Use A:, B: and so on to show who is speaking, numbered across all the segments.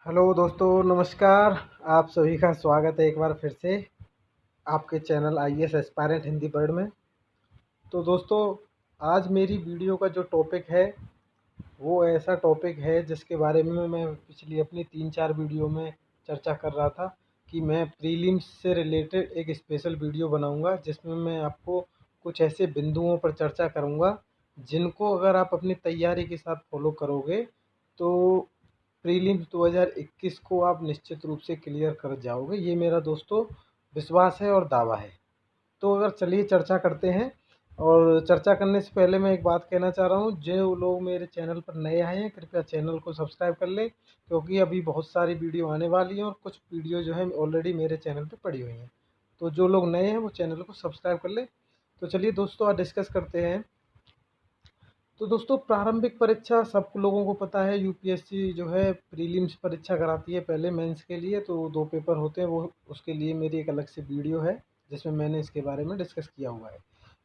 A: Hello दोस्तों, नमस्कार। आप सभी का स्वागत है एक बार फिर से आपके channel IAS aspirant Hindi word में। तो दोस्तों, आज मेरी वीडियो का जो टॉपिक है वो ऐसा टॉपिक है जिसके बारे में मैं पिछली अपनी 3-4 वीडियो में चर्चा कर रहा था कि मैं प्रीलिम्स से रिलेटेड एक स्पेशल वीडियो बनाऊंगा जिसमें मैं आपको कुछ ऐसे बिंदुओं पर चर्चा करूंगा जिनको अगर आप अपनी तैयारी के साथ फॉलो करोगे तो प्रीलिम्स 2021 को आप निश्चित रूप से क्लियर कर जाओगे। ये मेरा दोस्तों विश्वास है और दावा है। तो अगर चलिए चर्चा करते हैं। और चर्चा करने से पहले मैं एक बात कहना चाह रहा हूँ, जो लोग मेरे चैनल पर नए आए हैं कृपया चैनल को सब्सक्राइब कर लें, क्योंकि अभी बहुत सारी वीडियो आने वाली हैं और कुछ वीडियो जो है ऑलरेडी मेरे चैनल पर पड़ी हुई हैं। तो जो लोग नए हैं वो चैनल को सब्सक्राइब कर लें। तो चलिए दोस्तों, आज डिस्कस करते हैं। तो दोस्तों, प्रारंभिक परीक्षा सब लोगों को पता है, यूपीएससी जो है प्रीलिम्स परीक्षा कराती है पहले मेंस के लिए। तो 2 पेपर होते हैं, वो उसके लिए मेरी एक अलग से वीडियो है जिसमें मैंने इसके बारे में डिस्कस किया हुआ है।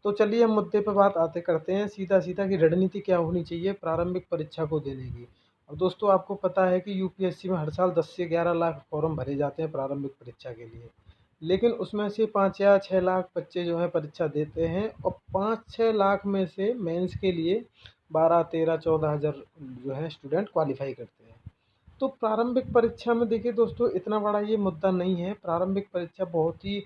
A: तो चलिए हम मुद्दे पर बात आते करते हैं सीधा सीधा कि रणनीति क्या होनी चाहिए प्रारंभिक परीक्षा को देने की। अब दोस्तों, आपको पता है कि यूपीएससी में हर साल 10 से 11 लाख फॉर्म भरे जाते हैं प्रारंभिक परीक्षा के लिए। लेकिन उसमें से 5 या 6 लाख बच्चे जो हैं परीक्षा देते हैं, और 5-6 लाख में से मेंस के लिए 12-13-14 हज़ार जो है स्टूडेंट क्वालिफाई करते हैं। तो प्रारंभिक परीक्षा में देखिए दोस्तों, इतना बड़ा ये मुद्दा नहीं है। प्रारंभिक परीक्षा बहुत ही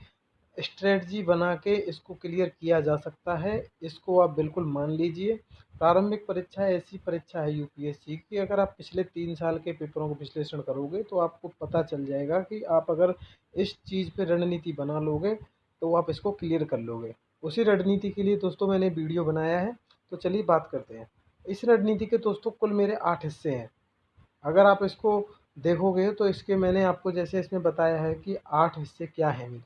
A: स्ट्रेटजी बना के इसको क्लियर किया जा सकता है। इसको आप बिल्कुल मान लीजिए। प्रारंभिक परीक्षा ऐसी परीक्षा है यूपीएससी की, अगर आप पिछले 3 साल के पेपरों को विश्लेषण करोगे तो आपको पता चल जाएगा कि आप अगर इस चीज़ पे रणनीति बना लोगे तो आप इसको क्लियर कर लोगे। उसी रणनीति के लिए दोस्तों मैंने वीडियो बनाया है। तो चलिए बात करते हैं। इस रणनीति के दोस्तों कुल मेरे 8 हिस्से हैं। अगर आप इसको देखोगे तो इसके मैंने आपको जैसे इसमें बताया है कि 8 हिस्से क्या हैं मेरे।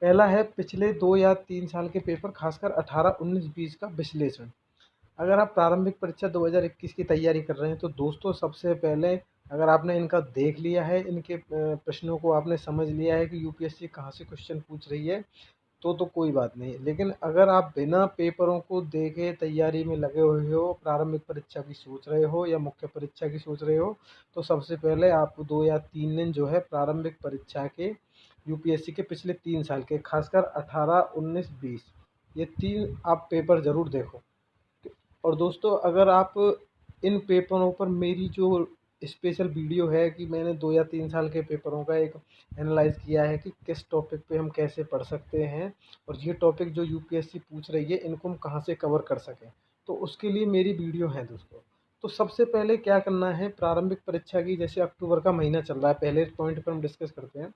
A: पहला है पिछले 2 या 3 साल के पेपर, खासकर 18, 19, 20 का विश्लेषण। अगर आप प्रारंभिक परीक्षा 2021 की तैयारी कर रहे हैं तो दोस्तों सबसे पहले अगर आपने इनका देख लिया है, इनके प्रश्नों को आपने समझ लिया है कि यूपीएससी कहाँ से क्वेश्चन पूछ रही है, तो कोई बात नहीं। लेकिन अगर आप बिना पेपरों को देखे तैयारी में लगे हुए हो, प्रारंभिक परीक्षा की सोच रहे हो या मुख्य परीक्षा की सोच रहे हो, तो सबसे पहले आप 2 या 3 दिन जो है प्रारंभिक परीक्षा के यूपीएससी के पिछले 3 साल के, खासकर 18, 19, 20, ये 3 आप पेपर ज़रूर देखो। और दोस्तों, अगर आप इन पेपरों पर मेरी जो स्पेशल वीडियो है कि मैंने 2 या 3 साल के पेपरों का एक एनालाइज़ किया है कि किस टॉपिक पे हम कैसे पढ़ सकते हैं, और ये टॉपिक जो यूपीएससी पूछ रही है इनको हम कहाँ से कवर कर सकें, तो उसके लिए मेरी वीडियो है दोस्तों। तो सबसे पहले क्या करना है, प्रारंभिक परीक्षा की जैसे अक्टूबर का महीना चल रहा है, पहले पॉइंट पर हम डिस्कस करते हैं।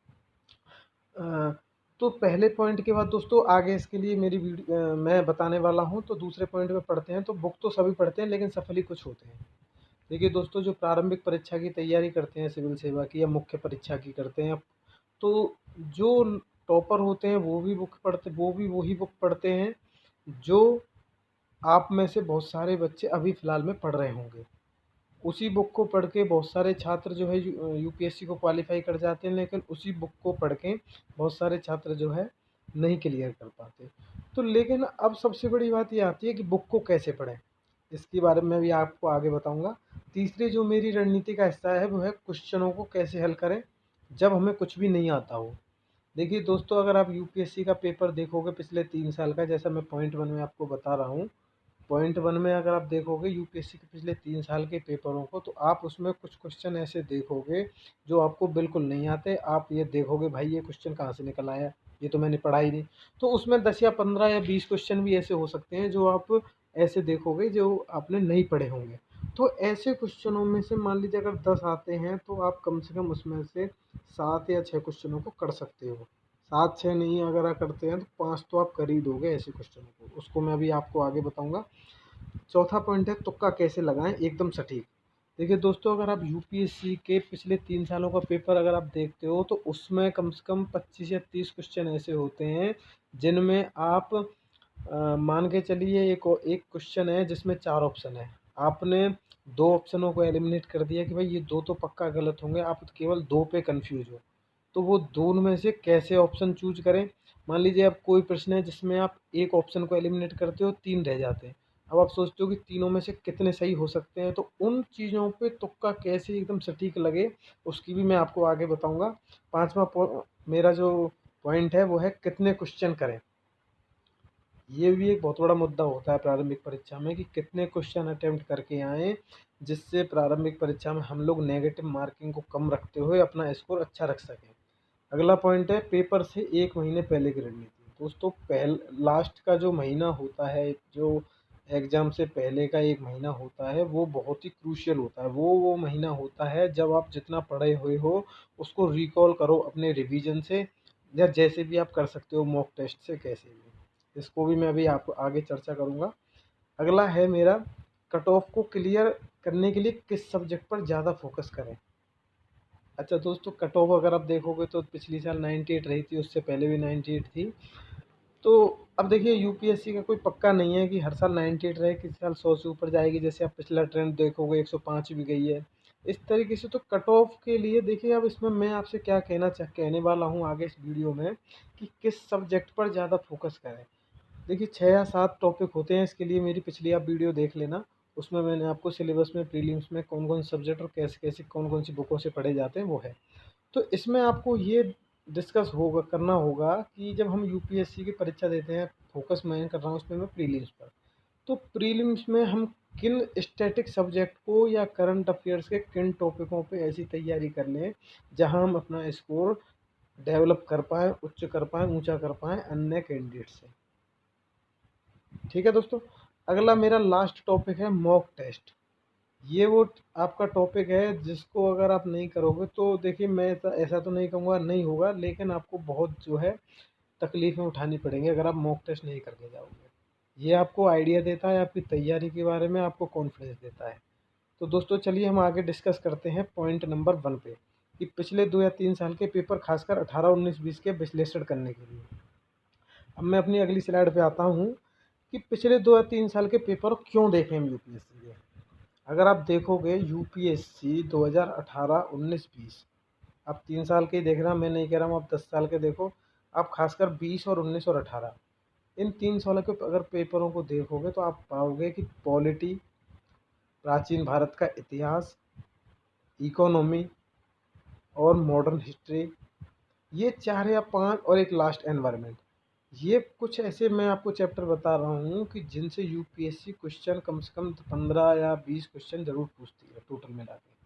A: अ, तो पहले पॉइंट के बाद दोस्तों आगे इसके लिए मेरी वीडियो मैं बताने वाला हूँ। तो दूसरे पॉइंट पे पढ़ते हैं। तो बुक तो सभी पढ़ते हैं लेकिन सफल ही कुछ होते हैं। देखिए दोस्तों, जो प्रारंभिक परीक्षा की तैयारी करते हैं सिविल सेवा की या मुख्य परीक्षा की करते हैं, तो जो टॉपर होते हैं वो भी वही बुक पढ़ते हैं जो आप में से बहुत सारे बच्चे अभी फ़िलहाल में पढ़ रहे होंगे। उसी बुक को पढ़ के बहुत सारे छात्र जो है यूपीएससी को क्वालिफाई कर जाते हैं, लेकिन उसी बुक को पढ़ के बहुत सारे छात्र जो है नहीं क्लियर कर पाते। तो लेकिन अब सबसे बड़ी बात ये आती है कि बुक को कैसे पढ़ें, इसके बारे में भी आपको आगे बताऊंगा। तीसरी जो मेरी रणनीति का हिस्सा है वो है क्वेश्चनों को कैसे हल करें जब हमें कुछ भी नहीं आता हो। देखिए दोस्तों, अगर आप यूपीएससी का पेपर देखोगे पिछले 3 साल का, जैसा मैं पॉइंट 1 में आपको बता रहा हूँ, पॉइंट 1 में अगर आप देखोगे यूपीएससी के पिछले 3 साल के पेपरों को, तो आप उसमें कुछ क्वेश्चन ऐसे देखोगे जो आपको बिल्कुल नहीं आते। आप ये देखोगे भाई ये क्वेश्चन कहाँ से निकल आया, ये तो मैंने पढ़ा ही नहीं। तो उसमें 10 या 15 या 20 क्वेश्चन भी ऐसे हो सकते हैं जो आप ऐसे देखोगे जो आपने नहीं पढ़े होंगे। तो ऐसे क्वेश्चनों में से मान लीजिए अगर 10 आते हैं तो आप कम से कम उसमें से 7 या 6 क्वेश्चनों को कर सकते हो। 7-6 नहीं अगर आप करते हैं तो 5 तो आप कर ही दोगे ऐसे क्वेश्चनों को, उसको मैं अभी आपको आगे बताऊंगा। चौथा पॉइंट है तुक्का कैसे लगाएं एकदम सटीक। देखिए दोस्तों, अगर आप यूपीएससी के पिछले 3 सालों का पेपर अगर आप देखते हो तो उसमें कम से कम 25 या 30 क्वेश्चन ऐसे होते हैं जिनमें आप मान के चलिए एक क्वेश्चन है जिसमें 4 ऑप्शन है, आपने 2 ऑप्शनों को एलिमिनेट कर दिया कि भाई ये 2 तो पक्का गलत होंगे, आप केवल 2 पे कंफ्यूज हो। तो वो दोनों में से कैसे ऑप्शन चूज करें। मान लीजिए अब कोई प्रश्न है जिसमें आप एक ऑप्शन को एलिमिनेट करते हो, 3 रह जाते हैं, अब आप सोचते हो कि तीनों में से कितने सही हो सकते हैं, तो उन चीज़ों पे तुक्का कैसे एकदम सटीक लगे उसकी भी मैं आपको आगे बताऊंगा। मेरा जो पॉइंट है वो है कितने क्वेश्चन करें। ये भी एक बहुत बड़ा मुद्दा होता है प्रारंभिक परीक्षा में कि कितने क्वेश्चन अटेम्प्ट करके आएँ, जिससे प्रारंभिक परीक्षा में हम लोग नेगेटिव मार्किंग को कम रखते हुए अपना स्कोर अच्छा रख सकें। अगला पॉइंट है पेपर से 1 महीने पहले की रणनीति। दोस्तों लास्ट का जो महीना होता है, जो एग्ज़ाम से पहले का 1 महीना होता है, वो बहुत ही क्रूशियल होता है। वो महीना होता है जब आप जितना पढ़े हुए हो उसको रिकॉल करो अपने रिवीजन से, या जैसे भी आप कर सकते हो मॉक टेस्ट से, कैसे भी। इसको भी मैं अभी आपको आगे चर्चा करूँगा। अगला है मेरा कट ऑफ को क्लियर करने के लिए किस सब्जेक्ट पर ज़्यादा फोकस करें। अच्छा दोस्तों, कट ऑफ अगर आप देखोगे तो पिछली साल 98 रही थी, उससे पहले भी 98 थी। तो अब देखिए यूपीएससी का कोई पक्का नहीं है कि हर साल 98 रहे, किसी साल 100 से ऊपर जाएगी। जैसे आप पिछला ट्रेंड देखोगे 105 भी गई है इस तरीके से। तो कट ऑफ के लिए देखिए, अब इसमें मैं आपसे क्या कहने वाला हूँ आगे इस वीडियो में कि किस सब्जेक्ट पर ज़्यादा फोकस करें। देखिए 6 या 7 टॉपिक होते हैं इसके लिए, मेरी पिछली आप वीडियो देख लेना। उसमें मैंने आपको सिलेबस में प्रीलिम्स में कौन कौन सब्जेक्ट और कैसे कैसे कौन कौन सी बुकों से पढ़े जाते हैं वो है। तो इसमें आपको ये डिस्कस होगा करना होगा कि जब हम यूपीएससी की परीक्षा देते हैं, फोकस मैं कर रहा हूँ उसमें मैं प्रीलिम्स पर। तो प्रीलिम्स में हम किन स्टैटिक सब्जेक्ट को या करंट अफेयर्स के किन टॉपिकों पे ऐसी तैयारी कर लें जहां हम अपना स्कोर डेवलप कर पाएँ, उच्च कर पाएँ, ऊंचा कर पाएँ अन्य कैंडिडेट से। ठीक है दोस्तों, अगला मेरा लास्ट टॉपिक है मॉक टेस्ट। ये वो आपका टॉपिक है जिसको अगर आप नहीं करोगे तो देखिए, मैं ऐसा तो नहीं कहूँगा नहीं होगा, लेकिन आपको बहुत जो है तकलीफ़ें उठानी पड़ेंगी अगर आप मॉक टेस्ट नहीं करके जाओगे। ये आपको आइडिया देता है आपकी तैयारी के बारे में, आपको कॉन्फिडेंस देता है। तो दोस्तों चलिए हम आगे डिस्कस करते हैं पॉइंट नंबर 1 पे, कि पिछले 2 या 3 साल के पेपर खासकर 18, 19, 20 के विश्लेषण करने के लिए। अब मैं अपनी अगली स्लाइड पे आता हूँ कि पिछले 2 या 3 साल के पेपर क्यों देखें हम यूपीएससी के। अगर आप देखोगे यूपीएससी 2018, 19, 20, आप 3 साल के ही देख रहे हैं, मैं नहीं कह रहा हूँ आप 10 साल के देखो। आप खासकर 20 और 19 और 18 इन 3 सालों के अगर पेपरों को देखोगे तो आप पाओगे कि पॉलिटी, प्राचीन भारत का इतिहास, इकोनॉमी और मॉडर्न हिस्ट्री, ये 4 या 5 और एक लास्ट एनवायरनमेंट, ये कुछ ऐसे मैं आपको चैप्टर बता रहा हूँ कि जिनसे यूपीएससी क्वेश्चन कम से कम 15 या 20 क्वेश्चन ज़रूर पूछती है टोटल मिला के।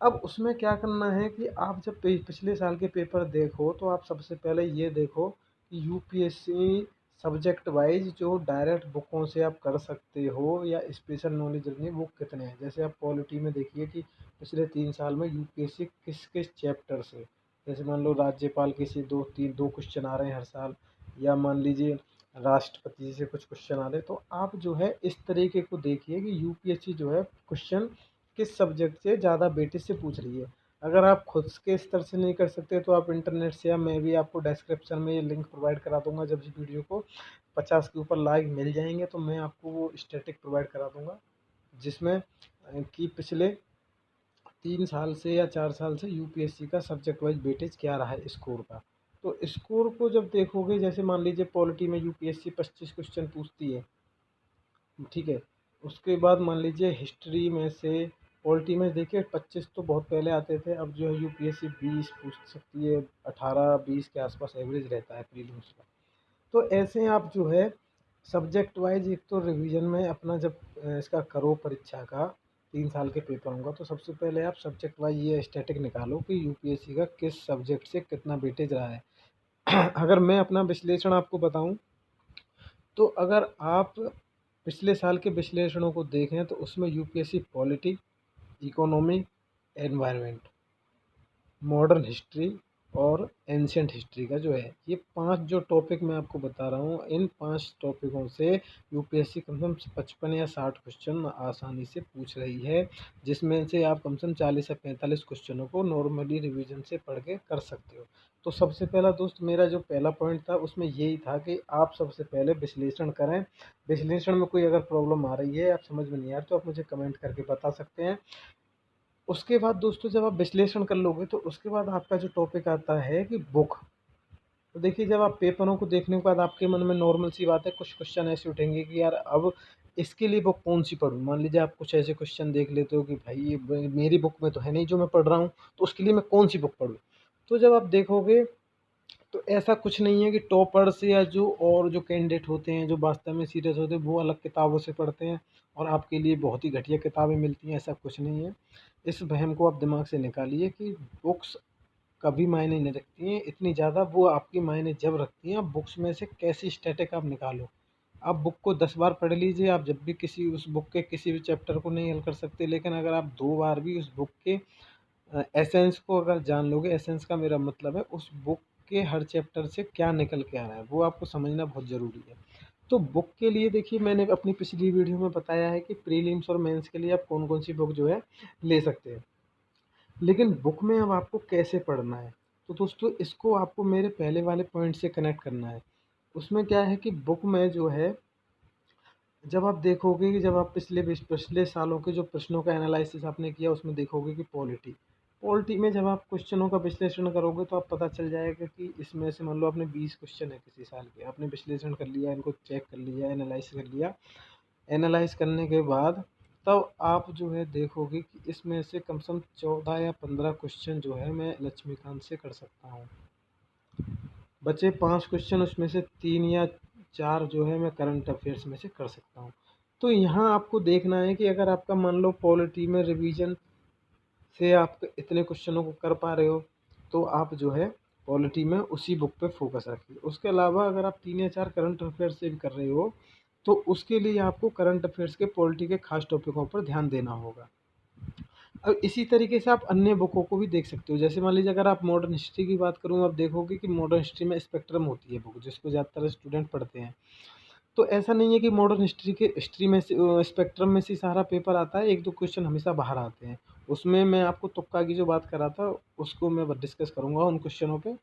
A: अब उसमें क्या करना है कि आप जब पिछले साल के पेपर देखो तो आप सबसे पहले ये देखो कि यूपीएससी सब्जेक्ट वाइज जो डायरेक्ट बुकों से आप कर सकते हो या स्पेशल नॉलेज रखनी वो कितने हैं। जैसे आप पॉलिटी में देखिए कि पिछले 3 साल में यूपीएससी किस किस चैप्टर से, जैसे मान लो राज्यपाल के से 2 क्वेश्चन आ रहे हैं हर साल, या मान लीजिए राष्ट्रपति जी से कुछ क्वेश्चन आ रहे हैं। तो आप जो है इस तरीके को देखिए कि यूपीएससी जो है क्वेश्चन किस सब्जेक्ट से ज़्यादा वेटेज से पूछ रही है। अगर आप खुद के स्तर से नहीं कर सकते तो आप इंटरनेट से, या मैं भी आपको डिस्क्रिप्शन में ये लिंक प्रोवाइड करा दूंगा। जब इस वीडियो को 50 के ऊपर लाइक मिल जाएंगे तो मैं आपको वो स्टैटिक प्रोवाइड करा दूंगा, जिसमें कि पिछले 3 साल से या 4 साल से यूपीएससी का सब्जेक्ट वाइज वेटेज क्या रहा है स्कोर का। तो स्कोर को जब देखोगे, जैसे मान लीजिए पॉलिटी में यूपीएससी 25 क्वेश्चन पूछती है, ठीक है। उसके बाद मान लीजिए हिस्ट्री में से, पॉलिटी में देखिए 25 तो बहुत पहले आते थे, अब जो है यूपीएससी 20 पूछ सकती है, 18-20 के आसपास एवरेज रहता है प्रीलिम्स का। तो ऐसे आप जो है सब्जेक्ट वाइज एक तो रिवीजन में अपना जब इसका करो परीक्षा का 3 साल के पेपर होगा, तो सबसे पहले आप सब्जेक्ट वाइज ये स्टैटिक निकालो कि यूपीएससी का किस सब्जेक्ट से कितना वेटेज रहा है। अगर मैं अपना विश्लेषण आपको बताऊं, तो अगर आप पिछले साल के विश्लेषणों को देखें तो उसमें UPSC polity, economy, environment, modern history और एंशियंट हिस्ट्री का जो है, ये 5 जो टॉपिक मैं आपको बता रहा हूँ, इन 5 टॉपिकों से यूपीएससी कम से कम 55 या 60 क्वेश्चन आसानी से पूछ रही है, जिसमें से आप कम से कम 40 या 45 क्वेश्चनों को नॉर्मली रिवीजन से पढ़ के कर सकते हो। तो सबसे पहला दोस्त, मेरा जो पहला पॉइंट था उसमें यही था कि आप सबसे पहले विश्लेषण करें। विश्लेषण में कोई अगर प्रॉब्लम आ रही है, आप समझ में नहीं आ रही, तो आप मुझे कमेंट करके बता सकते हैं। उसके बाद दोस्तों जब आप विश्लेषण कर लोगे तो उसके बाद आपका जो टॉपिक आता है कि बुक। तो देखिए, जब आप पेपरों को देखने के बाद आपके मन में नॉर्मल सी बात है, कुछ क्वेश्चन ऐसे उठेंगे कि यार अब इसके लिए बुक कौन सी पढूँ। मान लीजिए आप कुछ ऐसे क्वेश्चन देख लेते हो कि भाई ये मेरी बुक में तो है नहीं जो मैं पढ़ रहा हूँ, तो उसके लिए मैं कौन सी बुक पढूँ। तो जब आप देखोगे तो ऐसा कुछ नहीं है कि टॉपर्स या जो और जो कैंडिडेट होते हैं जो वास्तव में सीरियस होते हैं वो अलग किताबों से पढ़ते हैं और आपके लिए बहुत ही घटिया किताबें मिलती हैं, ऐसा कुछ नहीं है। इस वहम को आप दिमाग से निकालिए कि बुक्स कभी मायने नहीं रखती हैं इतनी ज़्यादा, वो आपकी मायने जब रखती हैं आप बुक्स में से कैसी स्टैटिक आप निकालो। आप बुक को 10 बार पढ़ लीजिए, आप जब भी किसी उस बुक के किसी भी चैप्टर को नहीं हल कर सकते, लेकिन अगर आप 2 बार भी उस बुक के एसेंस को अगर जान लोगे, एसेंस का मेरा मतलब है उस बुक के हर चैप्टर से क्या निकल के आ रहा है, वो आपको समझना बहुत ज़रूरी है। तो बुक के लिए देखिए मैंने अपनी पिछली वीडियो में बताया है कि प्रीलिम्स और मेंस के लिए आप कौन-कौन सी बुक जो है ले सकते हैं। लेकिन बुक में अब आपको कैसे पढ़ना है? तो दोस्तों इसको आपको मेरे पहले वाले पॉइंट से कनेक्ट करना है। उसमें क्या है कि बुक में जो है जब आप देखोगे कि जब आप पिछले सालों के जो प्रश्नों का एनालिसिस आपने किया उसमें देखोगे कि पॉलिटी पॉलिटी में जब आप क्वेश्चनों का विश्लेषण करोगे तो आप पता चल जाएगा कि इसमें से मान लो आपने 20 क्वेश्चन है किसी साल के, आपने विश्लेषण कर लिया, इनको चेक कर लिया, एनालाइज कर लिया। एनालाइज करने के बाद तब आप जो है देखोगे कि इसमें से कम से कम 14 या 15 क्वेश्चन जो है मैं लक्ष्मीकांत से कर सकता हूँ। बचे 5 क्वेश्चन उसमें से 3 या 4 जो है मैं करंट अफेयर्स में से कर सकता हूँ। तो यहाँ आपको देखना है कि अगर आपका मान लो पॉलिटी में रिवीजन से आप इतने क्वेश्चनों को कर पा रहे हो, तो आप जो है पॉलिटी में उसी बुक पे फोकस रखिए। उसके अलावा अगर आप 3 या 4 करंट अफेयर्स से भी कर रहे हो, तो उसके लिए आपको करंट अफेयर्स के पॉलिटी के खास टॉपिकों पर ध्यान देना होगा। अब इसी तरीके से आप अन्य बुकों को भी देख सकते हो। जैसे मान लीजिए अगर आप मॉडर्न हिस्ट्री की बात करूँ, आप देखोगे कि मॉडर्न हिस्ट्री में स्पेक्ट्रम होती है बुक, जिसको ज़्यादातर स्टूडेंट पढ़ते हैं। तो ऐसा नहीं है कि मॉडर्न हिस्ट्री में से स्पेक्ट्रम में से सारा पेपर आता है, 1-2 क्वेश्चन हमेशा बाहर आते हैं। उसमें मैं आपको तुक्का की जो बात कर रहा था, उसको मैं डिस्कस करूँगा उन क्वेश्चनों पे।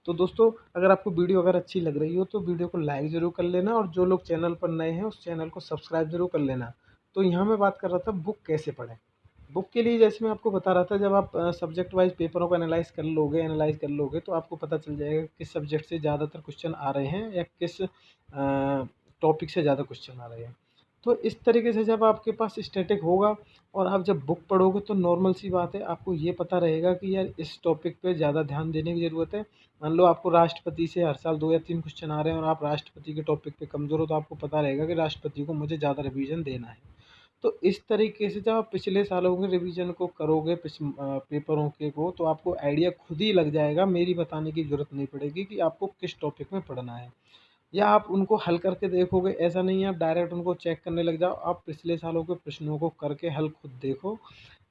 A: तो दोस्तों अगर आपको वीडियो अगर अच्छी लग रही हो तो वीडियो को लाइक ज़रूर कर लेना और जो लोग चैनल पर नए हैं उस चैनल को सब्सक्राइब ज़रूर कर लेना। तो यहाँ मैं बात कर रहा था बुक कैसे पढ़ें। बुक के लिए जैसे मैं आपको बता रहा था, जब आप सब्जेक्ट वाइज़ पेपरों को एनालाइज़ कर लोगे तो आपको पता चल जाएगा कि किस सब्जेक्ट से ज़्यादातर क्वेश्चन आ रहे हैं या किस टॉपिक से ज़्यादा क्वेश्चन आ रहे हैं। तो इस तरीके से जब आपके पास स्टैटिक होगा और आप जब बुक पढ़ोगे तो नॉर्मल सी बात है, आपको ये पता रहेगा कि यार इस टॉपिक पे ज़्यादा ध्यान देने की ज़रूरत है। मान लो आपको राष्ट्रपति से हर साल 2 या 3 क्वेश्चन आ रहे हैं और आप राष्ट्रपति के टॉपिक पे कमज़ोर हो, तो आपको पता रहेगा कि राष्ट्रपति को मुझे ज़्यादा रिवीजन देना है। तो इस तरीके से जब आप पिछले सालों के रिवीजन को करोगे पेपरों के को, तो आपको आइडिया खुद ही लग जाएगा, मेरी बताने की ज़रूरत नहीं पड़ेगी कि आपको किस टॉपिक में पढ़ना है। या आप उनको हल करके देखोगे, ऐसा नहीं है आप डायरेक्ट उनको चेक करने लग जाओ, आप पिछले सालों के प्रश्नों को करके हल खुद देखो।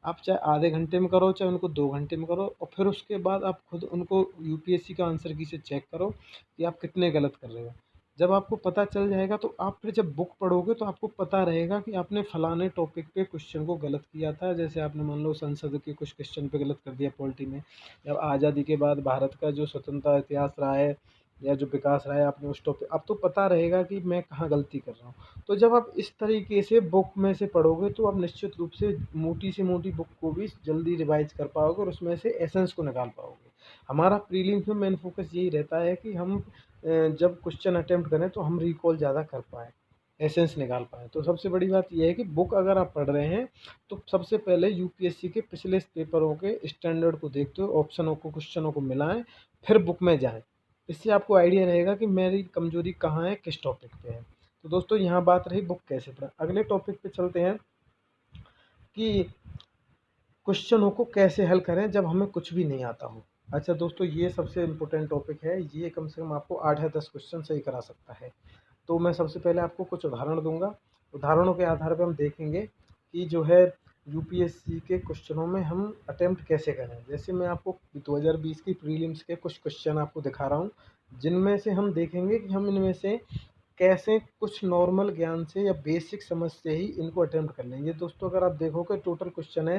A: आप चाहे आधे घंटे में करो, चाहे उनको 2 घंटे में करो और फिर उसके बाद आप खुद उनको यूपीएससी का आंसर की से चेक करो कि आप कितने गलत कर रहे हो। जब आपको पता चल जाएगा तो आप फिर जब बुक पढ़ोगे तो आपको पता रहेगा कि आपने फलाने टॉपिक पे क्वेश्चन को गलत किया था। जैसे आपने मान लो संसद के कुछ क्वेश्चन पे गलत कर दिया पॉलिटी में, या आज़ादी के बाद भारत का जो स्वतंत्रता इतिहास रहा है या जो विकास रहा है आपने उस टॉपिक, अब तो पता रहेगा कि मैं कहाँ गलती कर रहा हूँ। तो जब आप इस तरीके से बुक में से पढ़ोगे तो आप निश्चित रूप से मोटी से मोटी बुक को भी जल्दी रिवाइज कर पाओगे और उसमें से एसेंस को निकाल पाओगे। हमारा प्रीलिम्स में मेन फोकस यही रहता है कि हम जब क्वेश्चन अटेम्प्ट करें तो हम रिकॉल ज़्यादा कर पाएँ, एसेंस निकाल पाएँ। तो सबसे बड़ी बात ये है कि बुक अगर आप पढ़ रहे हैं तो सबसे पहले यूपीएससी के पिछले पेपरों के स्टैंडर्ड को देखते हुए ऑप्शनों को क्वेश्चनों को मिलाएँ, फिर बुक में जाएँ। इससे आपको आइडिया रहेगा कि मेरी कमज़ोरी कहाँ है, किस टॉपिक पे है। तो दोस्तों यहाँ बात रही बुक कैसे पढ़ें। अगले टॉपिक पे चलते हैं कि क्वेश्चनों को कैसे हल करें जब हमें कुछ भी नहीं आता हो। अच्छा दोस्तों, ये सबसे इम्पोर्टेंट टॉपिक है, ये कम से कम आपको 8 या 10 क्वेश्चन सही करा सकता है। तो मैं सबसे पहले आपको कुछ उदाहरण दूँगा। उदाहरणों के आधार पे हम देखेंगे कि जो है यूपीएससी के क्वेश्चनों में हम अटेम्प्ट कैसे करें। जैसे मैं आपको 2020 की प्रीलिम्स के कुछ क्वेश्चन आपको दिखा रहा हूँ, जिनमें से हम देखेंगे कि हम इनमें से कैसे कुछ नॉर्मल ज्ञान से या बेसिक समझ से ही इनको अटेम्प्ट कर लेंगे। दोस्तों अगर आप देखोगे टोटल क्वेश्चन है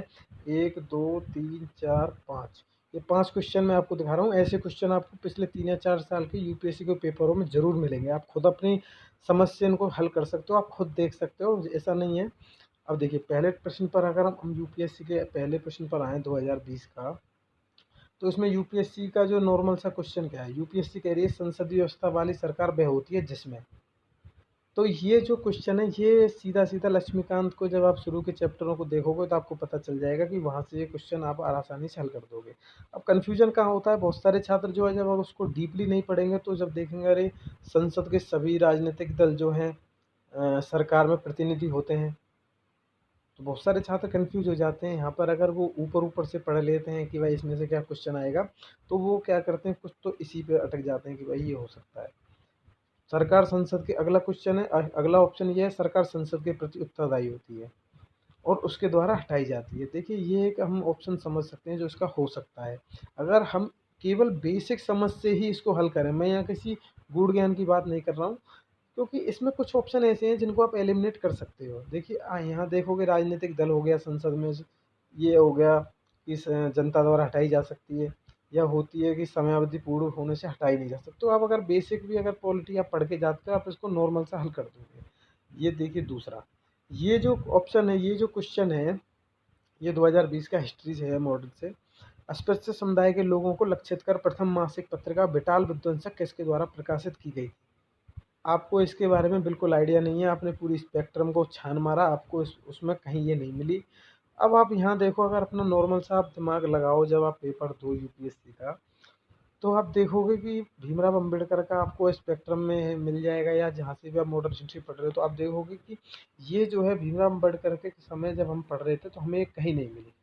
A: 1, 2, 3, 4, 5। ये 5 क्वेश्चन मैं आपको दिखा रहा हूँ। ऐसे क्वेश्चन आपको पिछले 3 या 4 साल के यूपीएससी के पेपरों में ज़रूर मिलेंगे। आप खुद अपनी समझ से इनको हल कर सकते हो, आप खुद देख सकते हो, ऐसा नहीं है। अब देखिए पहले प्रश्न पर अगर हम यूपीएससी के पहले प्रश्न पर आएँ 2020 का, तो इसमें यूपीएससी का जो नॉर्मल सा क्वेश्चन क्या है, यूपीएससी कह रही है संसदीय व्यवस्था वाली सरकार वह होती है जिसमें तो ये जो क्वेश्चन है ये सीधा सीधा लक्ष्मीकांत को जब आप शुरू के चैप्टरों को देखोगे तो आपको पता चल जाएगा कि वहाँ से ये क्वेश्चन आप आसानी से हल कर दोगे। अब कन्फ्यूजन कहाँ होता है, बहुत सारे छात्र जो है जब आप उसको डीपली नहीं पढ़ेंगे तो जब देखेंगे अरे संसद के सभी राजनीतिक दल जो हैं सरकार में प्रतिनिधि होते हैं, तो बहुत सारे छात्र कन्फ्यूज हो जाते हैं। यहाँ पर अगर वो ऊपर ऊपर से पढ़ लेते हैं कि भाई इसमें से क्या क्वेश्चन आएगा, तो वो क्या करते हैं, कुछ तो इसी पे अटक जाते हैं कि भाई ये हो सकता है। सरकार संसद के अगला क्वेश्चन है, अगला ऑप्शन ये है, सरकार संसद के प्रति उत्तरदायी होती है और उसके द्वारा हटाई जाती है। देखिए ये एक हम ऑप्शन समझ सकते हैं जो इसका हो सकता है, अगर हम केवल बेसिक समझ से ही इसको हल करें। मैं यहाँ किसी गूढ़ ज्ञान की बात नहीं कर रहा हूँ, क्योंकि इसमें कुछ ऑप्शन ऐसे हैं जिनको आप एलिमिनेट कर सकते हो। देखिए यहाँ देखोगे राजनीतिक दल हो गया संसद में, ये हो गया कि जनता द्वारा हटाई जा सकती है, या होती है कि समयावधि पूर्ण होने से हटाई नहीं जा सकती। तो आप अगर बेसिक भी अगर पॉलिटी आप पढ़ के जाते हो आप इसको नॉर्मल से हल कर दोगे। ये देखिए दूसरा, ये जो ऑप्शन है, ये जो क्वेश्चन है, ये 2020 का हिस्ट्री से है, मॉडल से। अस्पृश्य समुदाय के लोगों को लक्षित कर प्रथम मासिक पत्रिका बेताल विध्वंसक किसके द्वारा प्रकाशित की गई? आपको इसके बारे में बिल्कुल आइडिया नहीं है, आपने पूरी स्पेक्ट्रम को छान मारा, आपको उसमें कहीं ये नहीं मिली। अब आप यहाँ देखो, अगर अपना नॉर्मल सा आप दिमाग लगाओ, जब आप पेपर दो यूपीएससी का, तो आप देखोगे कि भीमराव अंबेडकर का आपको स्पेक्ट्रम में मिल जाएगा, या जहाँ से भी आप मॉडर्न हिस्ट्री पढ़ रहे हो तो आप देखोगे कि ये जो है भीमराव अंबेडकर के समय जब हम पढ़ रहे थे तो हमें ये कहीं नहीं मिली।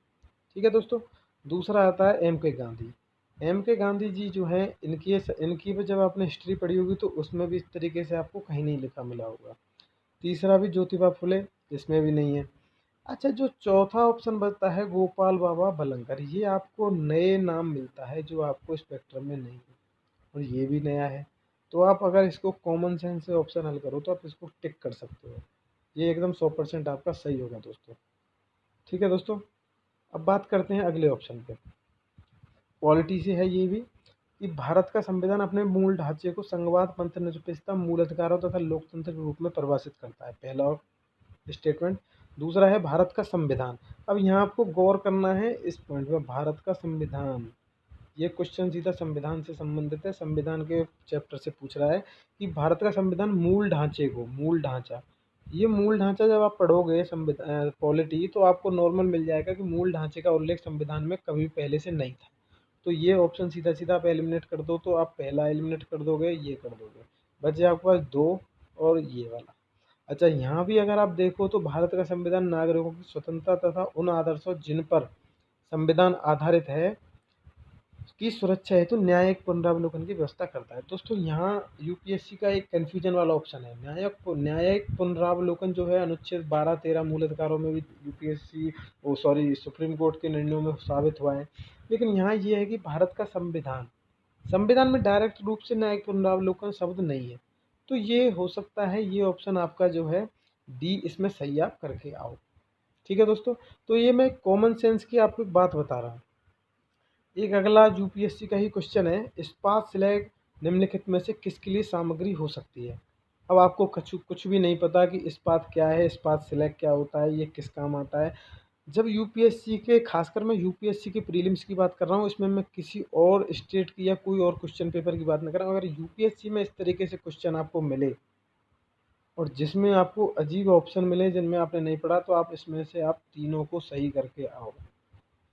A: ठीक है दोस्तों। दूसरा आता है एम के गांधी। एम के गांधी जी जो हैं, इनकी भी जब आपने हिस्ट्री पढ़ी होगी तो उसमें भी इस तरीके से आपको कहीं नहीं लिखा मिला होगा। तीसरा भी ज्योतिबा फुले, इसमें भी नहीं है। अच्छा, जो चौथा ऑप्शन बचता है गोपाल बाबा भलंकर, ये आपको नए नाम मिलता है जो आपको स्पेक्ट्रम में नहीं है, और ये भी नया है। तो आप अगर इसको कॉमन सेंस से ऑप्शन हल करो तो आप इसको टिक कर सकते हो। ये एकदम 100% आपका सही होगा दोस्तों। ठीक है दोस्तों। अब बात करते हैं अगले ऑप्शन पे, पॉलिटी से है ये भी, कि भारत का संविधान अपने मूल ढांचे को संघवाद, मंत्रनिरपेक्षता, मूल अधिकारों तथा लोकतंत्र के रूप में परिभाषित करता है, पहला स्टेटमेंट। दूसरा है भारत का संविधान। अब यहाँ आपको गौर करना है इस पॉइंट में, भारत का संविधान, ये क्वेश्चन सीधा संविधान से संबंधित है, संविधान के चैप्टर से पूछ रहा है कि भारत का संविधान मूल ढांचे को, मूल ढांचा, ये मूल ढांचा जब आप पढ़ोगे संविधान पॉलिटी, तो आपको नॉर्मल मिल जाएगा कि मूल ढांचे का उल्लेख संविधान में कभी पहले से नहीं था। तो ये ऑप्शन सीधा सीधा आप एलिमिनेट कर दो, तो आप पहला एलिमिनेट कर दोगे, ये कर दोगे, बचे आपके पास दो और ये वाला। अच्छा, यहाँ भी अगर आप देखो तो भारत का संविधान नागरिकों की स्वतंत्रता तथा उन आदर्शों जिन पर संविधान आधारित है की सुरक्षा हेतु न्यायिक पुनरावलोकन की व्यवस्था करता है। दोस्तों यहाँ यूपीएससी का एक कन्फ्यूजन वाला ऑप्शन है, न्यायिक पुनरावलोकन जो है अनुच्छेद 12-13 मूल अधिकारों में भी यूपीएससी, ओ सॉरी, सुप्रीम कोर्ट के निर्णयों में साबित हुआ है। लेकिन यहाँ ये है कि भारत का संविधान, संविधान में डायरेक्ट रूप से न्यायिक पुनरावलोकन शब्द नहीं है। तो ये हो सकता है, ये ऑप्शन आपका जो है डी, इसमें सही आप करके आओ। ठीक है दोस्तों। तो ये मैं कॉमन सेंस की आपको एक बात बता रहा हूँ। एक अगला यूपीएससी का ही क्वेश्चन है, इस्पात स्लैग निम्नलिखित में से किसके लिए सामग्री हो सकती है? अब आपको कुछ भी नहीं पता कि इस्पात क्या है, इस्पात स्लैग क्या होता है, ये किस काम आता है। जब यूपीएससी के, खासकर मैं यूपीएससी के प्रीलिम्स की बात कर रहा हूँ, इसमें मैं किसी और स्टेट की या कोई और क्वेश्चन पेपर की बात नहीं कर रहा हूँ। अगर यूपीएससी में इस तरीके से क्वेश्चन आपको मिले और जिसमें आपको अजीब ऑप्शन मिले जिनमें आपने नहीं पढ़ा, तो आप इसमें से आप तीनों को सही करके आओ।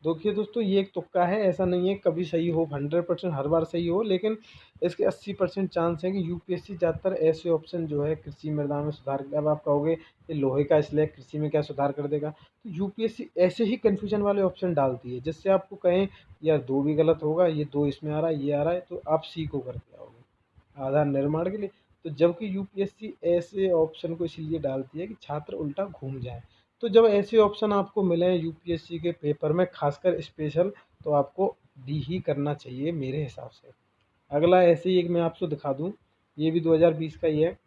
A: देखिए दोस्तों, ये एक तुक्का है, ऐसा नहीं है कभी सही हो, 100% हर बार सही हो, लेकिन इसके 80% चांस है कि यूपीएससी ज़्यादातर ऐसे ऑप्शन जो है कृषि मृदा में सुधार। अब आप कहोगे कि लोहे का स्लैग कृषि में क्या सुधार कर देगा, तो यूपीएससी ऐसे ही कन्फ्यूजन वाले ऑप्शन डालती है जिससे आपको कहें यार दो भी गलत होगा, ये दो इसमें आ रहा है, ये आ रहा है, तो आप सी को करके आओगे आधार निर्माण के लिए। तो जबकि यूपीएससी ऐसे ऑप्शन को इसलिए डालती है कि छात्र उल्टा घूम जाए। तो जब ऐसे ऑप्शन आपको मिले यूपीएससी के पेपर में, खासकर स्पेशल, तो आपको डी ही करना चाहिए मेरे हिसाब से। अगला ऐसे ही एक मैं आपको दिखा दूं, ये भी 2020 का ही है,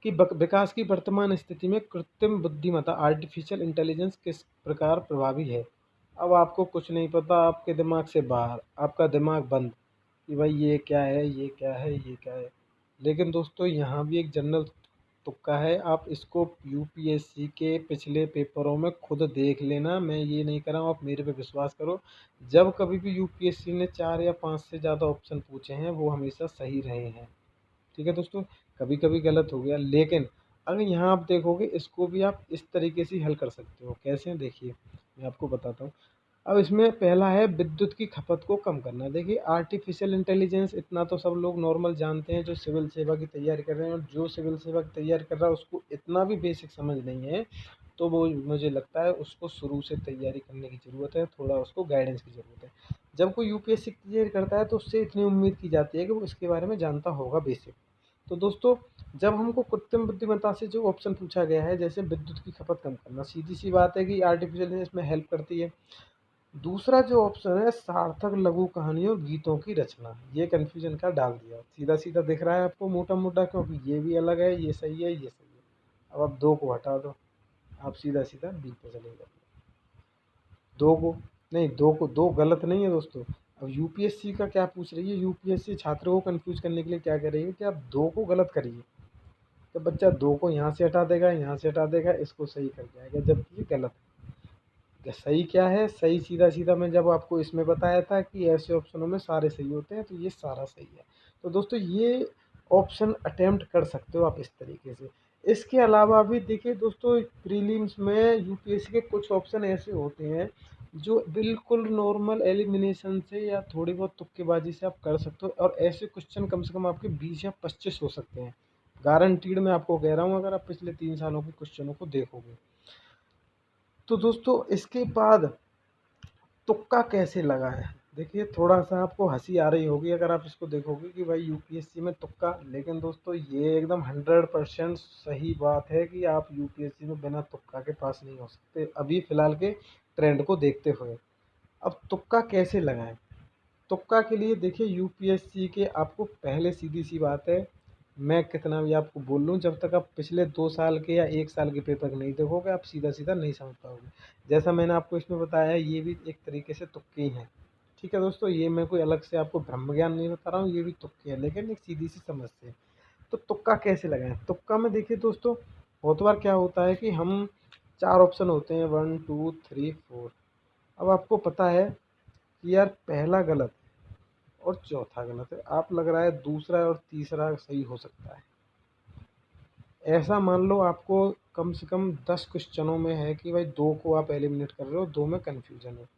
A: कि विकास की वर्तमान स्थिति में कृत्रिम बुद्धिमत्ता, आर्टिफिशियल इंटेलिजेंस किस प्रकार प्रभावी है? अब आपको कुछ नहीं पता, आपके दिमाग से बाहर, आपका दिमाग बंद कि भाई ये क्या है, ये क्या है, ये क्या है। लेकिन दोस्तों यहाँ भी एक जनरल तुक्का है, आप इसको यूपीएससी के पिछले पेपरों में खुद देख लेना, मैं ये नहीं कर रहा हूँ, आप मेरे पे विश्वास करो। जब कभी भी यूपीएससी ने 4 या 5 से ज़्यादा ऑप्शन पूछे हैं वो हमेशा सही रहे हैं। ठीक है दोस्तों, कभी कभी गलत हो गया, लेकिन अगर यहाँ आप देखोगे इसको भी आप इस तरीके से हल कर सकते हो। कैसे, देखिए मैं आपको बताता हूँ। अब इसमें पहला है विद्युत की खपत को कम करना। देखिए आर्टिफिशियल इंटेलिजेंस इतना तो सब लोग नॉर्मल जानते हैं जो सिविल सेवा की तैयारी कर रहे हैं, और जो सिविल सेवा की तैयारी कर रहा है उसको इतना भी बेसिक समझ नहीं है, तो वो मुझे लगता है उसको शुरू से तैयारी करने की ज़रूरत है, थोड़ा उसको गाइडेंस की ज़रूरत है। जब कोई यूपीएससी की तैयारी करता है तो उससे इतनी उम्मीद की जाती है कि वो इसके बारे में जानता होगा बेसिक। तो दोस्तों, जब हमको कृत्रिम बुद्धिमत्ता से जो ऑप्शन पूछा गया है, जैसे विद्युत की खपत कम करना, सीधी सी बात है कि आर्टिफिशियल इंटेलिजेंस इसमें हेल्प करती है। दूसरा जो ऑप्शन है सार्थक लघु कहानियों गीतों की रचना, ये कन्फ्यूजन का डाल दिया, सीधा सीधा दिख रहा है आपको मोटा मोटा, क्योंकि ये भी अलग है, ये सही है, ये सही है। अब आप दो को हटा दो, आप सीधा सीधा बी पे चले जाओ। दो को नहीं, दो गलत नहीं है दोस्तों। अब यूपीएससी का क्या पूछ रही है, यूपीएससी छात्रों को कंफ्यूज करने के लिए क्या कह रही है कि आप दो को गलत करिए, तो बच्चा दो को यहाँ से हटा देगा, यहाँ से हटा देगा, इसको सही करके आएगा, जबकि ये गलत है। सही क्या है, सही सीधा सीधा मैं जब आपको इसमें बताया था कि ऐसे ऑप्शनों में सारे सही होते हैं, तो ये सारा सही है। तो दोस्तों ये ऑप्शन अटेम्प्ट कर सकते हो आप इस तरीके से। इसके अलावा भी देखिए दोस्तों, प्रीलिम्स में यूपीएससी के कुछ ऑप्शन ऐसे होते हैं जो बिल्कुल नॉर्मल एलिमिनेशन से या थोड़ी बहुत तुक्केबाजी से आप कर सकते हो, और ऐसे क्वेश्चन कम से कम आपके 20 या 25 हो सकते हैं, गारंटीड मैं आपको कह रहा हूँ, अगर आप पिछले 3 सालों के क्वेश्चनों को देखोगे। तो दोस्तों इसके बाद तुक्का कैसे लगाएं, देखिए थोड़ा सा आपको हंसी आ रही होगी अगर आप इसको देखोगे कि भाई यूपीएससी में तुक्का, लेकिन दोस्तों ये एकदम 100% सही बात है कि आप यूपीएससी में बिना तुक्का के पास नहीं हो सकते, अभी फिलहाल के ट्रेंड को देखते हुए। अब तुक्का कैसे लगाएं, तुक्का के लिए देखिए यूपीएससी के आपको पहले सीधी सी बात है, मैं कितना भी आपको बोल लूँ, जब तक आप पिछले 2 साल के या 1 साल के पेपर नहीं देखोगे आप सीधा सीधा नहीं समझ पाओगे। जैसा मैंने आपको इसमें बताया है, ये भी एक तरीके से तुक्के ही हैं। ठीक है दोस्तों, ये मैं कोई अलग से आपको ब्रह्म ज्ञान नहीं बता रहा हूँ, ये भी तुक्के हैं, लेकिन एक सीधी सी समझ से। तो तुक्का कैसे लगाएं, तुक्का में देखिए दोस्तों, बहुत बार क्या होता है कि हम 4 ऑप्शन होते हैं, 1 2 3 4। अब आपको पता है कि यार पहला गलत और चौथा गलत है, आप लग रहा है दूसरा और तीसरा सही हो सकता है। ऐसा मान लो आपको कम से कम 10 क्वेश्चनों में है कि भाई दो को आप एलिमिनेट कर रहे हो, दो में कन्फ्यूजन है,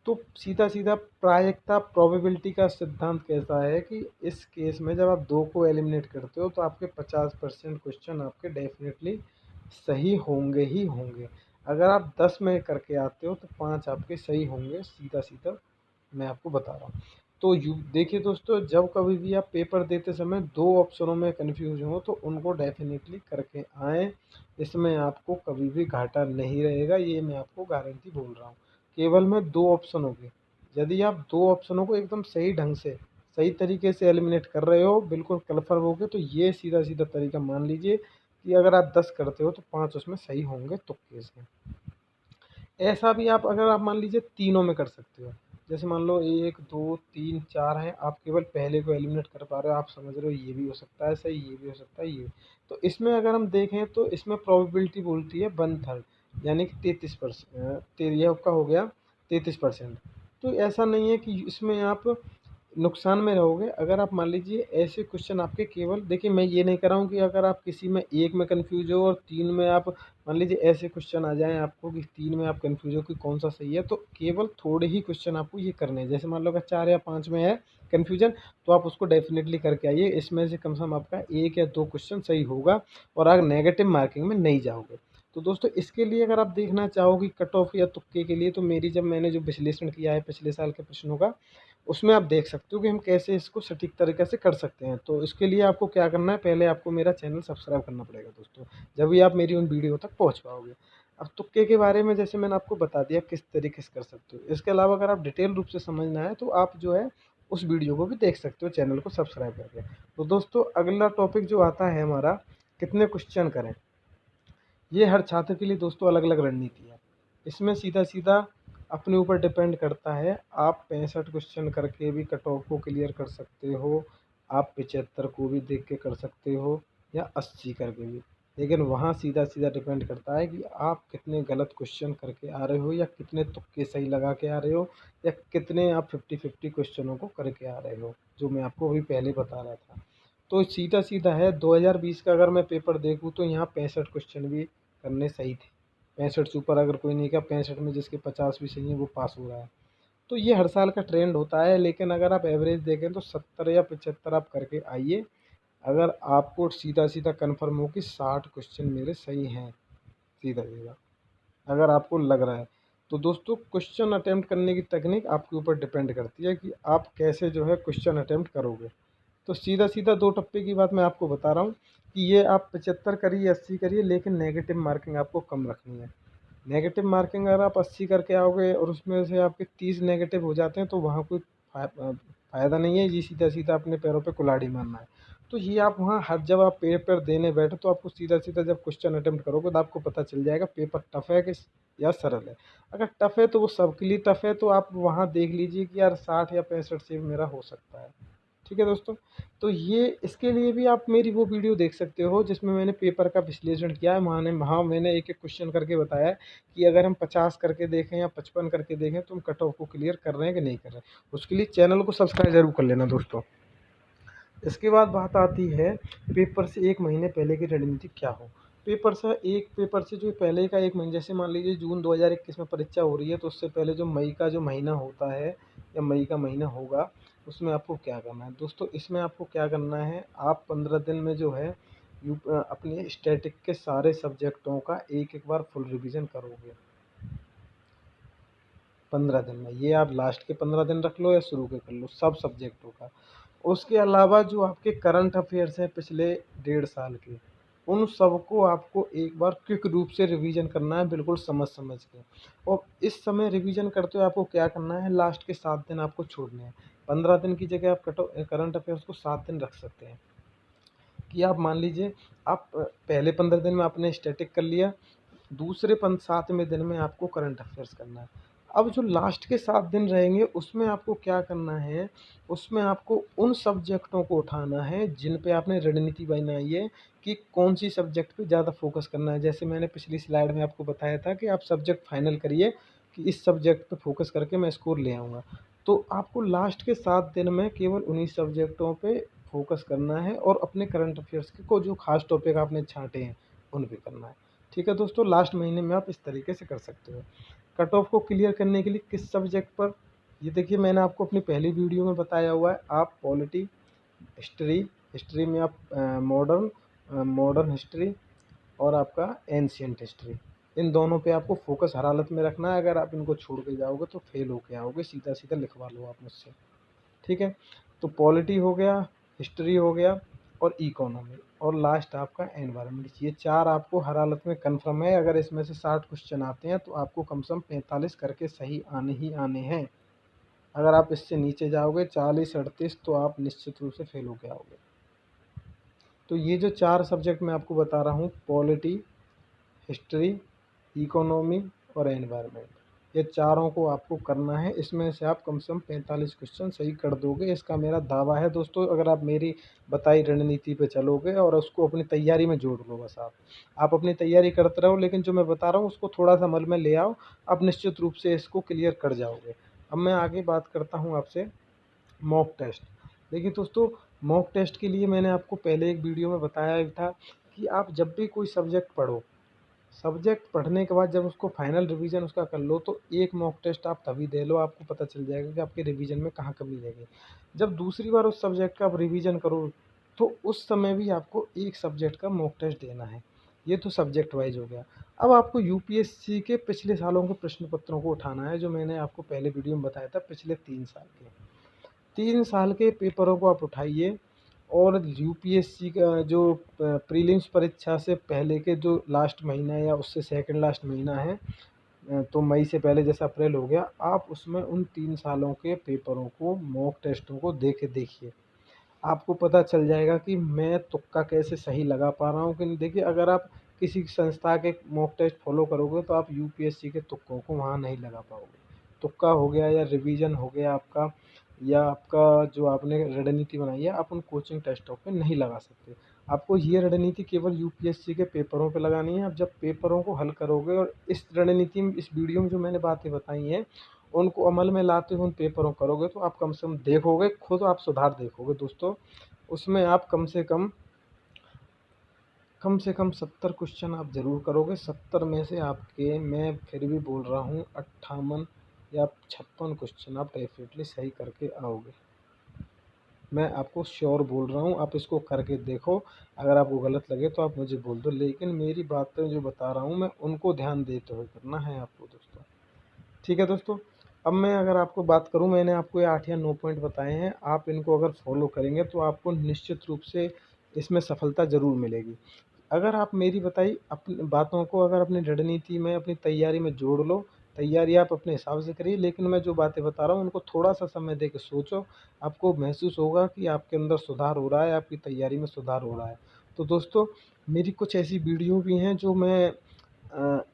A: तो सीधा सीधा प्रायिकता प्रोबेबिलिटी का सिद्धांत कहता है कि इस केस में जब आप दो को एलिमिनेट करते हो तो आपके 50% क्वेश्चन आपके डेफिनेटली सही होंगे ही होंगे। अगर आप 10 में करके आते हो तो 5 आपके सही होंगे, सीधा सीधा मैं आपको बता रहा हूँ। तो यू देखिए दोस्तों, जब कभी भी आप पेपर देते समय दो ऑप्शनों में कन्फ्यूज हो तो उनको डेफिनेटली करके आएँ, इसमें आपको कभी भी घाटा नहीं रहेगा, ये मैं आपको गारंटी बोल रहा हूँ। केवल मैं दो ऑप्शन होंगे, यदि आप दो ऑप्शनों को एकदम सही ढंग से सही तरीके से एलिमिनेट कर रहे हो, बिल्कुल कन्फर्म हो गए, तो ये सीधा सीधा तरीका मान लीजिए कि अगर आप 10 करते हो तो 5 उसमें सही होंगे तुक्के से। ऐसा भी आप अगर आप मान लीजिए तीनों में कर सकते हो, जैसे मान लो 1 2 3 4 हैं, आप केवल पहले को एलिमिनेट कर पा रहे हो, आप समझ रहे हो ये भी हो सकता है सही, ये भी हो सकता है ये। तो इसमें अगर हम देखें तो इसमें प्रोबेबिलिटी बोलती है 1/3, यानी कि 33%, ये आपका हो गया 33%। तो ऐसा नहीं है कि इसमें आप नुकसान में रहोगे। अगर आप मान लीजिए ऐसे क्वेश्चन आपके, केवल देखिए मैं ये नहीं कर रहा हूँ कि अगर आप किसी में एक में कन्फ्यूज हो और तीन में आप मान लीजिए ऐसे क्वेश्चन आ जाएँ आपको कि तीन में आप कन्फ्यूज हो कि कौन सा सही है, तो केवल थोड़े ही क्वेश्चन आपको ये करने हैं। जैसे मान लो अगर 4 या 5 में है कन्फ्यूजन, तो आप उसको डेफिनेटली करके आइए, इसमें से कम से कम आपका 1 या 2 क्वेश्चन सही होगा और आप नेगेटिव मार्किंग में नहीं जाओगे। तो दोस्तों इसके लिए अगर आप देखना चाहो कि कट ऑफ या तुक्के के लिए, तो मेरी जब मैंने जो विश्लेषण किया है पिछले साल के प्रश्नों का, उसमें आप देख सकते हो कि हम कैसे इसको सटीक तरीके से कर सकते हैं। तो इसके लिए आपको क्या करना है, पहले आपको मेरा चैनल सब्सक्राइब करना पड़ेगा दोस्तों, जब भी आप मेरी उन वीडियो तक पहुंच पाओगे। अब तुक्के के बारे में जैसे मैंने आपको बता दिया किस तरीके से कर सकते हो, इसके अलावा अगर आप डिटेल रूप से समझना है तो आप जो है उस वीडियो को भी देख सकते हो चैनल को सब्सक्राइब करके। तो दोस्तों अगला टॉपिक जो आता है हमारा, कितने क्वेश्चन करें। ये हर छात्र के लिए दोस्तों अलग अलग रणनीति है, इसमें सीधा सीधा अपने ऊपर डिपेंड करता है। आप 65 क्वेश्चन करके भी कट ऑफ को क्लियर कर सकते हो, आप 75 को भी देख के कर सकते हो, या 80 करके भी, लेकिन वहाँ सीधा सीधा डिपेंड करता है कि आप कितने गलत क्वेश्चन करके आ रहे हो, या कितने तुक्के सही लगा के आ रहे हो, या कितने आप 50-50 क्वेश्चनों को करके आ रहे हो, जो मैं आपको अभी पहले बता रहा था। तो सीधा सीधा है 2020 का अगर मैं पेपर देखूँ तो यहाँ 65 क्वेश्चन भी करने सही थे। 65 से ऊपर अगर कोई नहीं किया, 65 में जिसके 50 भी सही है वो पास हो रहा है। तो ये हर साल का ट्रेंड होता है, लेकिन अगर आप एवरेज देखें तो 70 या 75 आप करके आइए। अगर आपको सीधा सीधा कन्फर्म हो कि 60 क्वेश्चन मेरे सही हैं, सीधा सीधा अगर आपको लग रहा है। तो दोस्तों क्वेश्चन अटेम्प्ट करने की तकनीक आपके ऊपर डिपेंड करती है कि आप कैसे जो है क्वेश्चन अटेम्प्ट करोगे। तो सीधा सीधा दो टप्पे की बात मैं आपको बता रहा हूँ कि ये आप 75 करिए, 80 करिए, लेकिन नेगेटिव मार्किंग आपको कम रखनी है। नेगेटिव मार्किंग अगर आप 80 करके आओगे और उसमें से आपके 30 नेगेटिव हो जाते हैं तो वहाँ कोई फ़ायदा नहीं है, ये सीधा सीधा अपने पैरों पे कुल्हाड़ी मारना है। तो ये आप वहाँ हर जब आप पेपर देने बैठो तो आपको सीधा सीधा जब क्वेश्चन अटेम्प्ट करोगे तो आपको पता चल जाएगा पेपर टफ है कि या सरल है। अगर टफ है तो वो सबके लिए टफ है, तो आप वहाँ देख लीजिए कि यार 60 या 65 से मेरा हो सकता है। ठीक है दोस्तों, तो ये इसके लिए भी आप मेरी वो वीडियो देख सकते हो जिसमें मैंने पेपर का विश्लेषण किया है। वहाँ मैंने एक एक क्वेश्चन करके बताया है कि अगर हम 50 करके देखें या 55 करके देखें तो हम कट ऑफ को क्लियर कर रहे हैं कि नहीं कर रहे हैं। उसके लिए चैनल को सब्सक्राइब जरूर कर लेना दोस्तों। इसके बाद बात आती है पेपर से एक महीने पहले की रणनीति क्या हो। पेपर से जो पहले का एक महीने, जैसे मान लीजिए जून 2021 में परीक्षा हो रही है, तो उससे पहले जो मई का जो महीना होता है या मई का महीना होगा, उसमें आपको क्या करना है दोस्तों। इसमें आपको क्या करना है, आप 15 दिन में जो है अपने स्टैटिक के सारे सब्जेक्टों का एक एक बार फुल रिवीजन करोगे 15 दिन में। ये आप लास्ट के 15 दिन रख लो या शुरू के कर लो, सब सब्जेक्टों का। उसके अलावा जो आपके करंट अफेयर्स हैं पिछले 1.5 साल के, उन सबको आपको एक बार क्विक रूप से रिवीजन करना है, बिल्कुल समझ समझ के। और इस समय रिवीजन करते हुए आपको क्या करना है, लास्ट के 7 दिन आपको छोड़ने हैं। 15 दिन की जगह आप करंट अफेयर्स को 7 दिन रख सकते हैं। कि आप मान लीजिए आप पहले 15 दिन में आपने स्टैटिक कर लिया, दूसरे 7वें दिन में आपको करंट अफेयर्स करना है। अब जो लास्ट के 7 दिन रहेंगे उसमें आपको क्या करना है, उसमें आपको उन सब्जेक्टों को उठाना है जिन पे आपने रणनीति बनाई है कि कौन सी सब्जेक्ट पे ज़्यादा फोकस करना है। जैसे मैंने पिछली स्लाइड में आपको बताया था कि आप सब्जेक्ट फाइनल करिए कि इस सब्जेक्ट पे फोकस करके मैं स्कोर ले आऊँगा। तो आपको लास्ट के 7 दिन में केवल उन्हीं सब्जेक्टों पे फोकस करना है और अपने करंट अफेयर्स के को जो खास टॉपिक आपने छांटे हैं उन पे करना है। ठीक है दोस्तों, लास्ट महीने में आप इस तरीके से कर सकते हो। कट ऑफ को क्लियर करने के लिए किस सब्जेक्ट पर, ये देखिए मैंने आपको अपनी पहली वीडियो में बताया हुआ है। आप पॉलिटी, हिस्ट्री, हिस्ट्री में आप मॉडर्न हिस्ट्री और आपका एंशियंट हिस्ट्री, इन दोनों पे आपको फोकस हर हालत में रखना है। अगर आप इनको छोड़ के जाओगे तो फेल होके आओगे, सीधा सीधा लिखवा लो आप मुझसे। ठीक है, तो पॉलिटी हो गया, हिस्ट्री हो गया और इकोनॉमी, और लास्ट आपका एनवायरनमेंट। ये 4 आपको हर हालत में कन्फर्म है। अगर इसमें से 60 क्वेश्चन आते हैं तो आपको कम से कम 45 करके सही आने ही आने हैं। अगर आप इससे नीचे जाओगे 40-38 तो आप निश्चित रूप से फेल होके आओगे। तो ये जो 4 सब्जेक्ट मैं आपको बता रहा हूँ, पॉलिटी, हिस्ट्री, इकोनॉमी और एनवायरनमेंट, ये चारों को आपको करना है। इसमें से आप कम से कम 45 क्वेश्चन सही कर दोगे, इसका मेरा दावा है दोस्तों। अगर आप मेरी बताई रणनीति पे चलोगे और उसको अपनी तैयारी में जोड़ लो, बस आप अपनी तैयारी करते रहो, लेकिन जो मैं बता रहा हूँ उसको थोड़ा सा अमल में ले आओ, आप निश्चित रूप से इसको क्लियर कर जाओगे। अब मैं आगे बात करता हूँ आपसे मॉक टेस्ट। देखिए दोस्तों, मॉक टेस्ट के लिए मैंने आपको पहले एक वीडियो में बताया ही था कि आप जब भी कोई सब्जेक्ट पढ़ो, सब्जेक्ट पढ़ने के बाद जब उसको फाइनल रिवीजन उसका कर लो, तो एक मॉक टेस्ट आप तभी दे लो, आपको पता चल जाएगा कि आपके रिवीजन में कहाँ कमी रह गई। जब दूसरी बार उस सब्जेक्ट का आप रिवीजन करो तो उस समय भी आपको एक सब्जेक्ट का मॉक टेस्ट देना है। ये तो सब्जेक्ट वाइज हो गया। अब आपको यूपीएससी के पिछले सालों के प्रश्न पत्रों को उठाना है, जो मैंने आपको पहले वीडियो में बताया था। पिछले 3 साल के 3 साल के पेपरों को आप उठाइए, और यूपीएससी का जो प्रीलिम्स परीक्षा से पहले के जो लास्ट महीना या उससे सेकंड लास्ट महीना है, तो मई से पहले जैसे अप्रैल हो गया, आप उसमें उन 3 सालों के पेपरों को, मॉक टेस्टों को देखिए। आपको पता चल जाएगा कि मैं तुक्का कैसे सही लगा पा रहा हूँ कि नहीं। देखिए, अगर आप किसी संस्था के मॉक टेस्ट फॉलो करोगे तो आप यूपीएससी के तुक्कों को वहाँ नहीं लगा पाओगे। तुक्का हो गया या रिवीजन हो गया आपका, या आपका जो आपने रणनीति बनाई है, आप उन कोचिंग टेस्टों पे नहीं लगा सकते। आपको ये रणनीति केवल यूपीएससी के पेपरों पे लगानी है। आप जब पेपरों को हल करोगे और इस रणनीति में, इस वीडियो में जो मैंने बातें बताई हैं उनको अमल में लाते हुए उन पेपरों करोगे, तो आप कम से कम देखोगे, खुद आप सुधार देखोगे दोस्तों। उसमें आप कम से कम 70 क्वेश्चन आप ज़रूर करोगे। 70 में से आपके, मैं फिर भी बोल रहा हूँ, 58 या 56 क्वेश्चन आप डेफिनेटली सही करके आओगे। मैं आपको श्योर बोल रहा हूँ, आप इसको करके देखो। अगर आपको गलत लगे तो आप मुझे बोल दो, लेकिन मेरी बातें जो बता रहा हूँ मैं उनको ध्यान देते हुए करना है आपको दोस्तों। ठीक है दोस्तों। अब मैं अगर आपको बात करूँ, मैंने आपको ये 8 या 9 पॉइंट बताए हैं, आप इनको अगर फॉलो करेंगे तो आपको निश्चित रूप से इसमें सफलता ज़रूर मिलेगी। अगर आप मेरी बताई अपनी बातों को अगर अपनी रणनीति में, अपनी तैयारी में जोड़ लो, तैयारी आप अपने हिसाब से करिए, लेकिन मैं जो बातें बता रहा हूँ उनको थोड़ा-सा समय दे के सोचो। आपको महसूस होगा कि आपके अंदर सुधार हो रहा है, आपकी तैयारी में सुधार हो रहा है। तो दोस्तों, मेरी कुछ ऐसी वीडियो भी हैं जो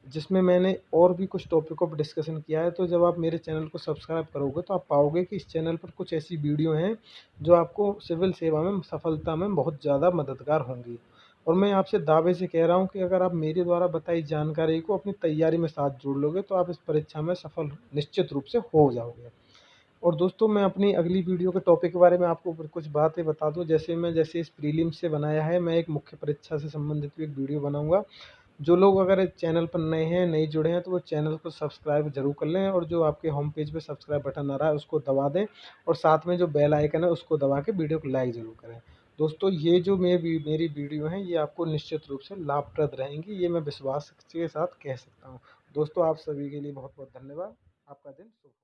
A: जिसमें मैंने और भी कुछ टॉपिकों पर डिस्कशन किया है। तो जब आप मेरे चैनल को सब्सक्राइब करोगे तो आप पाओगे कि इस चैनल पर कुछ ऐसी वीडियो हैं जो आपको सिविल सेवा में सफलता में बहुत ज़्यादा मददगार होंगी। और मैं आपसे दावे से कह रहा हूँ कि अगर आप मेरे द्वारा बताई जानकारी को अपनी तैयारी में साथ जोड़ लोगे तो आप इस परीक्षा में सफल निश्चित रूप से हो जाओगे। और दोस्तों, मैं अपनी अगली वीडियो के टॉपिक के बारे में आपको कुछ बातें बता दूं। जैसे इस प्रीलिम्स से बनाया है, मैं एक मुख्य परीक्षा से संबंधित भी एक वीडियो बनाऊंगा। जो लोग अगर इस चैनल पर नए हैं, नहीं जुड़े हैं, तो वो चैनल को सब्सक्राइब जरूर कर लें, और जो आपके होम पेज पे सब्सक्राइब बटन आ रहा है उसको दबा दें, और साथ में जो बेल आइकन है उसको दबा के वीडियो को लाइक ज़रूर करें। दोस्तों, ये जो मेरी वीडियो हैं ये आपको निश्चित रूप से लाभप्रद रहेंगी, ये मैं विश्वास के साथ कह सकता हूँ। दोस्तों, आप सभी के लिए बहुत बहुत धन्यवाद। आपका दिन शुभ हो।